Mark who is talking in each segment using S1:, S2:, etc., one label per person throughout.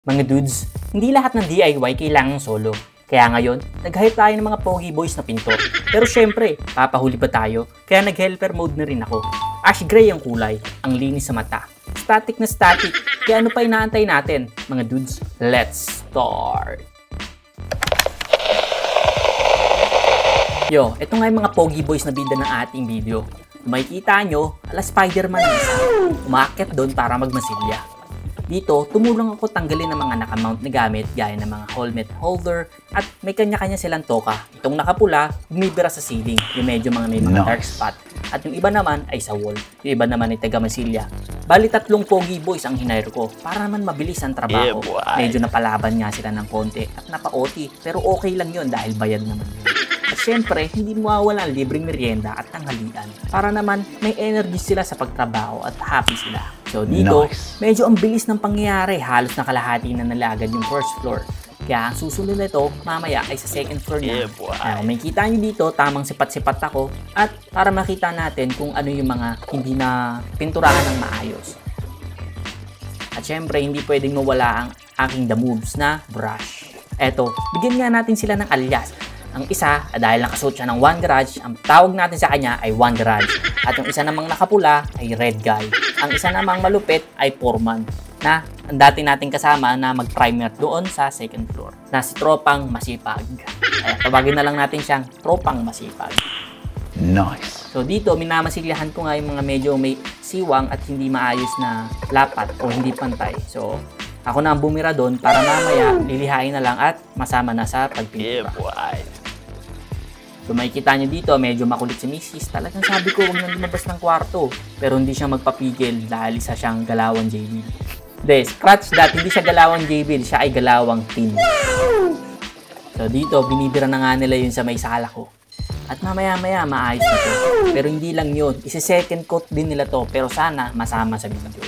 S1: Mga dudes, hindi lahat ng DIY kailangang solo. Kaya ngayon, nag-hype tayo ng mga pogi boys na pintor. Pero syempre, papahuli ba tayo? Kaya nag-helper mode na rin ako. Ash gray ang kulay, ang linis sa mata. Static na static, kaya ano pa inaantay natin? Mga dudes, let's start! Yo, eto nga yung mga pogi boys na bida ng ating video. Kung makikita nyo, ala Spider-Man ang isa. Umaakit doon para magmasilya. Dito, tumulong ako tanggalin ng mga nakamount na gamit gaya ng mga helmet holder at may kanya-kanya silang toka. Itong nakapula, bumibira sa ceiling, yung medyo may mga dark spot. At yung iba naman ay sa wall, yung iba naman ay taga-masilya. Bali 3 pogi boys ang hinire ko para naman mabilis ang trabaho. Medyo napalaban nga sila ng konti at napa-OT, pero okay lang yun dahil bayad naman yun. At syempre, hindi mawawala ang libreng merienda at tanghalian para naman may energy sila sa pagtrabaho at happy sila. So dito, medyo ang bilis ng pangyayari, halos nakalahati na nalagad yung first floor. Kaya ang susunod na ito, mamaya ay sa second floor na. May kita nyo dito, tamang sipat-sipat ako at para makita natin kung ano yung mga hindi na pinturahan ng maayos. At syempre, hindi pwedeng mawala ang aking The Moves na brush. Eto, bigyan nga natin sila ng alias. Ang isa, dahil nakasuot siya ng One Garage, ang tawag natin sa kanya ay One Garage. At yung isa namang nakapula ay Red Guy. Ang isa namang malupit ay Foreman, na ang dati nating kasama na mag-primer doon sa second floor, na si Tropang Masipag. Kaya tawagin na lang natin siyang Tropang Masipag.
S2: Nice.
S1: So dito, minamasilyahan ko nga yung mga medyo may siwang at hindi maayos na lapat o hindi pantay. So, ako na ang bumira doon para mamaya lilihain na lang at masama na sa pagpintura. So makikita nyo dito, medyo makulit si Mrs. Talagang sabi ko, huwag nang lumabas ng kwarto. Pero hindi siya magpapigil dahil isa siyang galawang JB. Hindi, scratch that, hindi siya galawang JB, siya ay galawang tin. So dito, binibira na nga nila yun sa may sala ko. At mamaya-maya, maayos na to. Pero hindi lang yun, isi-second coat din nila to. Pero sana, masama sa video.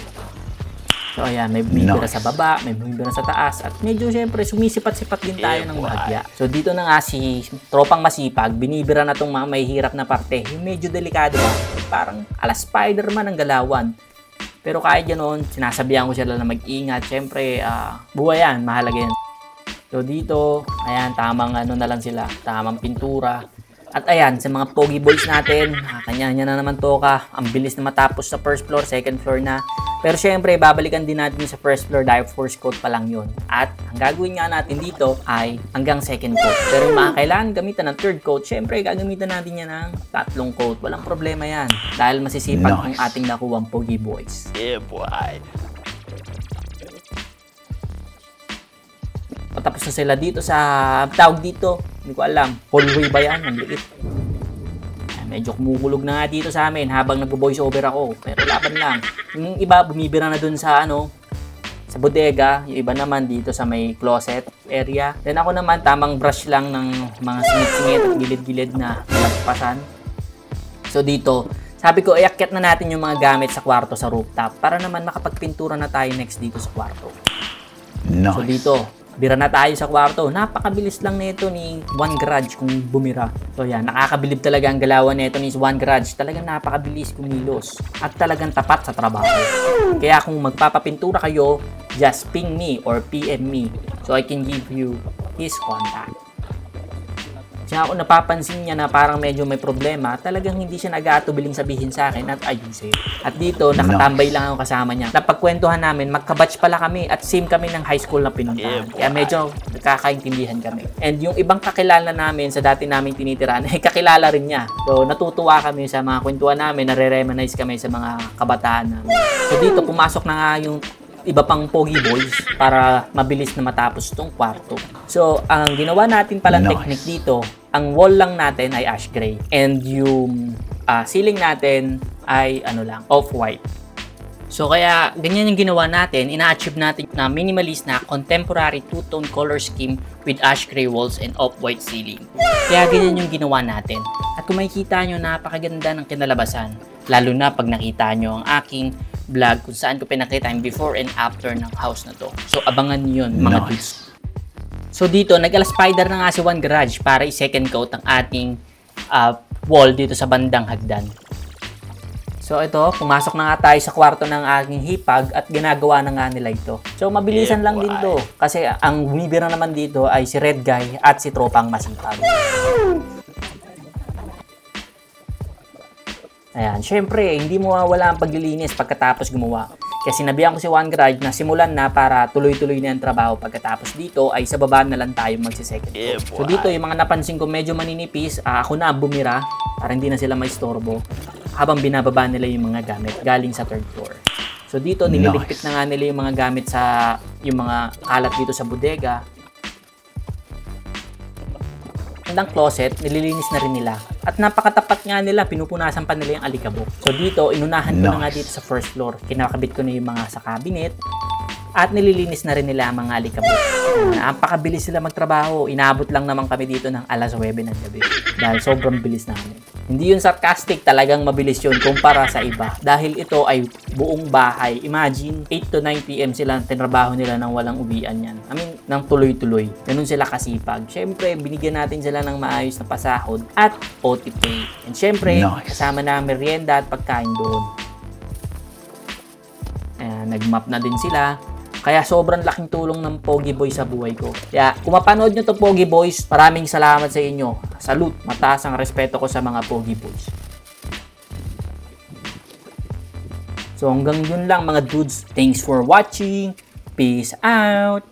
S1: So ayan, may bumibira sa baba, may bumibira sa taas, at medyo syempre sumisipat-sipat din tayo ng bahagya. So dito na nga si Tropang Masipag, binibira na itong mga may hirap na parte. Yung medyo delikado ba, parang ala Spider-Man ang galawan. Pero kahit ganoon, sinasabihan ko sila na mag-ingat. Syempre, buhay yan, mahalaga yan. So dito, ayan, tamang ano na lang sila, tamang pintura. At ayan, sa mga pogi boys natin, kanya-kanya na naman toka. Ang bilis na matapos sa first floor, second floor na. Pero syempre, babalikan din natin sa first floor dahil first coat pa lang yun. At ang gagawin nga natin dito ay hanggang second coat. Pero yung mga kailangan gamitan ng third coat, syempre, gagamitan natin yan ng 3 coat. Walang problema yan. Dahil masisipag ang ating nakuwang pogi boys. Patapos na sila dito sa tawag dito. Hindi ko alam. Hallway ba yan? Ang liit. Medyo kumukulog na nga dito sa amin habang nagbo-voice over ako. Pero laban lang. Yung iba bumibira na dun sa sa bodega. Yung iba naman dito sa may closet area. Then ako naman tamang brush lang ng mga singit-singit at gilid-gilid na nagpasan. So dito, sabi ko iakyat na natin yung mga gamit sa kwarto sa rooftop para naman makapagpintura na tayo next dito sa kwarto.
S2: Nice.
S1: So dito, bira na tayo sa kwarto. Napakabilis lang nito ni One Garage kung bumira. So yan, nakakabilib talaga ang galawan nito ni One Garage. Talagang napakabilis kumilos. At talagang tapat sa trabaho. Kaya kung magpapapintura kayo, just ping me or PM me so I can give you his contact. Kaya ako napapansin niya na parang medyo may problema, talagang hindi siya nag-aatubiling sabihin sa akin at ayusin. At dito, nakatambay lang ako kasama niya. Napagkwentuhan namin, magkabatch pala kami at same kami ng high school na pinuntahan. Kaya medyo nakakaintindihan kami. And yung ibang kakilala namin sa dati namin tinitirahan, ay kakilala rin niya. So natutuwa kami sa mga kwentuhan namin, nare-reminisce kami sa mga kabataan namin. So dito, pumasok na nga yung iba pang pogi boys para mabilis na matapos itong kwarto. So, ang ginawa natin palang technique dito, ang wall lang natin ay ash gray. And yung ceiling natin ay off-white. So, kaya ganyan yung ginawa natin. Ina-achieve natin na minimalist na contemporary two-tone color scheme with ash gray walls and off-white ceiling. Kaya ganyan yung ginawa natin. At kung makikita nyo, napakaganda ng kinalabasan. Lalo na pag nakita nyo ang aking vlog kung saan ko pinakita yung before and after ng house na to. So, abangan nyo yun, mga dudes. So, dito, nag-ala Spider na nga si One Garage para i-second coat ang ating wall dito sa bandang hagdan. So ito, pumasok na nga tayo sa kwarto ng aking hipag at ginagawa na nga nila ito. So mabilisan lang din to kasi ang bumibira naman dito ay si Red Guy at si Tropang Masipag. Ayan, syempre, hindi mo mawala ang paglilinis pagkatapos gumawa. Kaya sinabihan ko si One Garage na simulan na para tuloy-tuloy na ang trabaho. Pagkatapos dito ay sa baba na lang tayo magsi-second floor. So dito, yung mga napansin ko medyo maninipis, ako na bumira para hindi na sila maistorbo habang binababa nila yung mga gamit galing sa third floor. So dito, nililigpit na nga nila yung mga gamit sa yung mga kalat dito sa bodega. Ang closet, nililinis na rin nila. At napakatapat nga nila, pinupunasan pa nila yung alikabok. So dito, inunahan ko na nga dito sa first floor. Kinakabit ko na yung mga sa cabinet. At nililinis na rin nila ang mga alikabok. Napakabilis sila magtrabaho. Inaabot lang naman kami dito ng alas 9 ng gabi. Dahil sobrang bilis namin. Hindi yun sarcastic, talagang mabilis yun kumpara sa iba. Dahil ito ay buong bahay. Imagine, 8 to 9 p.m. sila tinrabaho nila nang walang uwian yan. I mean, nang tuloy-tuloy. Ganun sila kasipag. Siyempre, binigyan natin sila ng maayos na pasahod at OT pay. And siyempre, kasama na merienda at pagkain doon. Ayan, nag-map na din sila. Kaya sobrang laking tulong ng Pogi Boys sa buhay ko. Kaya kung mapanood nyo to Pogi Boys, maraming salamat sa inyo. Salute, mataas ang respeto ko sa mga Pogi Boys. So hanggang yun lang mga dudes. Thanks for watching. Peace out.